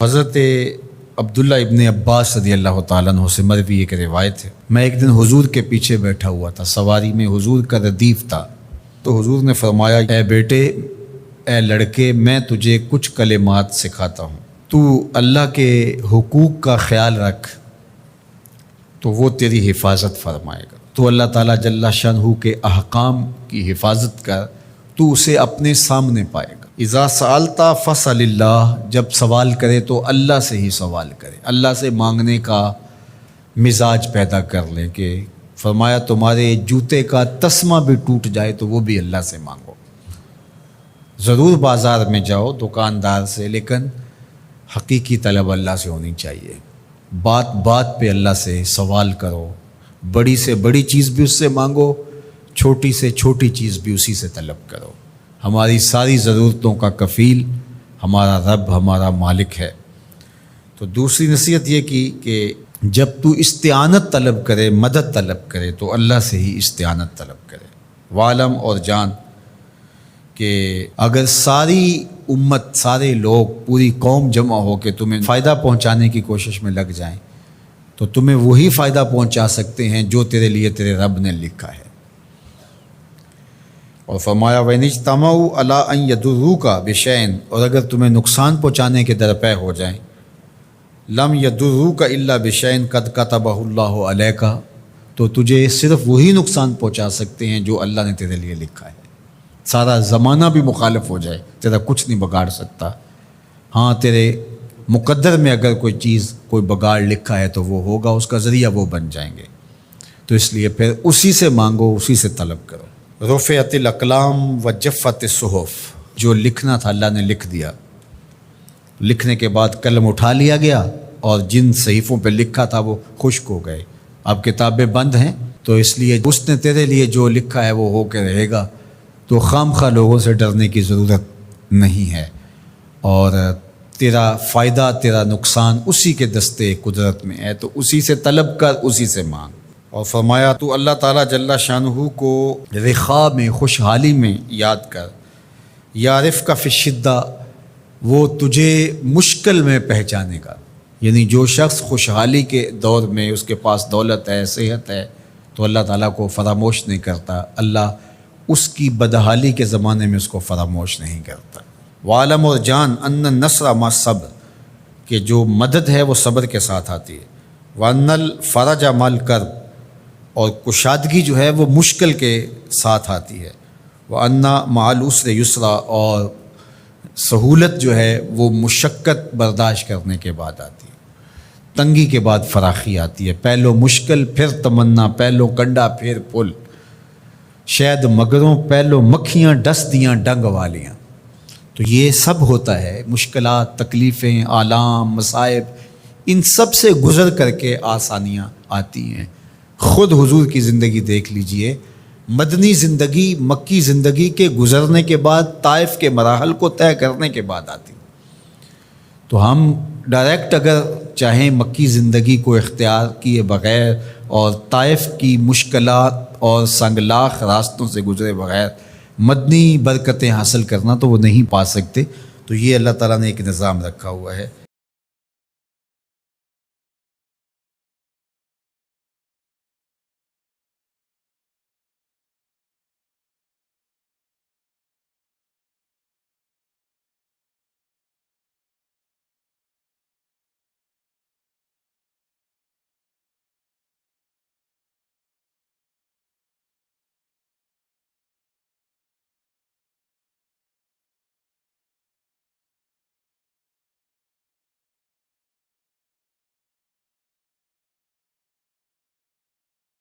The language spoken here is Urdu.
حضرت عبداللہ ابن عباس رضی اللہ تعالیٰ عنہ سے مروی ایک روایت ہے، میں ایک دن حضور کے پیچھے بیٹھا ہوا تھا، سواری میں حضور کا ردیف تھا، تو حضور نے فرمایا اے بیٹے، اے لڑکے، میں تجھے کچھ کلمات سکھاتا ہوں، تو اللہ کے حقوق کا خیال رکھ تو وہ تیری حفاظت فرمائے گا۔ تو اللہ تعالیٰ جل شانہ کے احکام کی حفاظت کر، تو اسے اپنے سامنے پائے گا۔ اذا سألت فاسأل اللہ، جب سوال کرے تو اللہ سے ہی سوال کرے، اللہ سے مانگنے کا مزاج پیدا کر لیں کہ فرمایا تمہارے جوتے کا تسمہ بھی ٹوٹ جائے تو وہ بھی اللہ سے مانگو۔ ضرور بازار میں جاؤ دکاندار سے، لیکن حقیقی طلب اللہ سے ہونی چاہیے۔ بات بات پہ اللہ سے سوال کرو، بڑی سے بڑی چیز بھی اس سے مانگو، چھوٹی سے چھوٹی چیز بھی اسی سے طلب کرو۔ ہماری ساری ضرورتوں کا کفیل ہمارا رب، ہمارا مالک ہے۔ تو دوسری نصیحت یہ کی کہ جب تو استعانت طلب کرے، مدد طلب کرے تو اللہ سے ہی استعانت طلب کرے۔ وعلم، اور جان کہ اگر ساری امت، سارے لوگ، پوری قوم جمع ہو کے تمہیں فائدہ پہنچانے کی کوشش میں لگ جائیں تو تمہیں وہی فائدہ پہنچا سکتے ہیں جو تیرے لیے تیرے رب نے لکھا ہے۔ اور فرمایا وَإِنِ اجْتَمَعُوا عَلَىٰ أَن يَضُرُّوكَ بِشَيْءٍ، اور اگر تمہیں نقصان پہنچانے کے درپے ہو جائیں، لَمْ يَضُرُّوكَ إِلَّا بِشَيْءٍ قَدْ كَتَبَهُ اللَّهُ عَلَيْكَ، تو تجھے صرف وہی نقصان پہنچا سکتے ہیں جو اللہ نے تیرے لیے لکھا ہے۔ سارا زمانہ بھی مخالف ہو جائے، تیرا کچھ نہیں بگاڑ سکتا۔ ہاں، تیرے مقدر میں اگر کوئی چیز، کوئی بگاڑ لکھا ہے تو وہ ہوگا، اس کا ذریعہ وہ بن جائیں گے۔ تو اس لیے پھر اسی سے مانگو، اسی سے طلب کرو۔ رفعت الاقلام وجفت الصحف، جو لکھنا تھا اللہ نے لکھ دیا، لکھنے کے بعد قلم اٹھا لیا گیا اور جن صحیفوں پہ لکھا تھا وہ خشک ہو گئے۔ اب کتابیں بند ہیں، تو اس لیے اس نے تیرے لیے جو لکھا ہے وہ ہو کے رہے گا، تو خام خواہ لوگوں سے ڈرنے کی ضرورت نہیں ہے، اور تیرا فائدہ، تیرا نقصان اسی کے دستے قدرت میں ہے، تو اسی سے طلب کر، اسی سے مانگ۔ اور فرمایا تو اللہ تعالیٰ جل شانہ کو رخاء میں، خوشحالی میں یاد کر، یعرف کا فی الشدہ، وہ تجھے مشکل میں پہچانے گا۔ یعنی جو شخص خوشحالی کے دور میں اس کے پاس دولت ہے، صحت ہے، تو اللہ تعالیٰ کو فراموش نہیں کرتا، اللہ اس کی بدحالی کے زمانے میں اس کو فراموش نہیں کرتا۔ وعلم، اور جان، ان النصر مع الصبر، کہ جو مدد ہے وہ صبر کے ساتھ آتی ہے۔ وان الفرج مع الکرب، اور کشادگی جو ہے وہ مشکل کے ساتھ آتی ہے۔ وان مع العسر یسرا، اور سہولت جو ہے وہ مشقت برداشت کرنے کے بعد آتی ہے۔ تنگی کے بعد فراخی آتی ہے، پہلو مشکل پھر تمنا، پہلو کنڈا پھر پل، شاید مگروں پہلو مکھیاں ڈس دیاں ڈنگ والیاں۔ تو یہ سب ہوتا ہے، مشکلات، تکلیفیں، آلام، مصائب، ان سب سے گزر کر کے آسانیاں آتی ہیں۔ خود حضور کی زندگی دیکھ لیجئے، مدنی زندگی مکی زندگی کے گزرنے کے بعد طائف کے مراحل کو طے کرنے کے بعد آتی۔ تو ہم ڈائریکٹ اگر چاہیں مکی زندگی کو اختیار کیے بغیر اور طائف کی مشکلات اور سنگلاخ راستوں سے گزرے بغیر مدنی برکتیں حاصل کرنا، تو وہ نہیں پا سکتے۔ تو یہ اللہ تعالیٰ نے ایک نظام رکھا ہوا ہے۔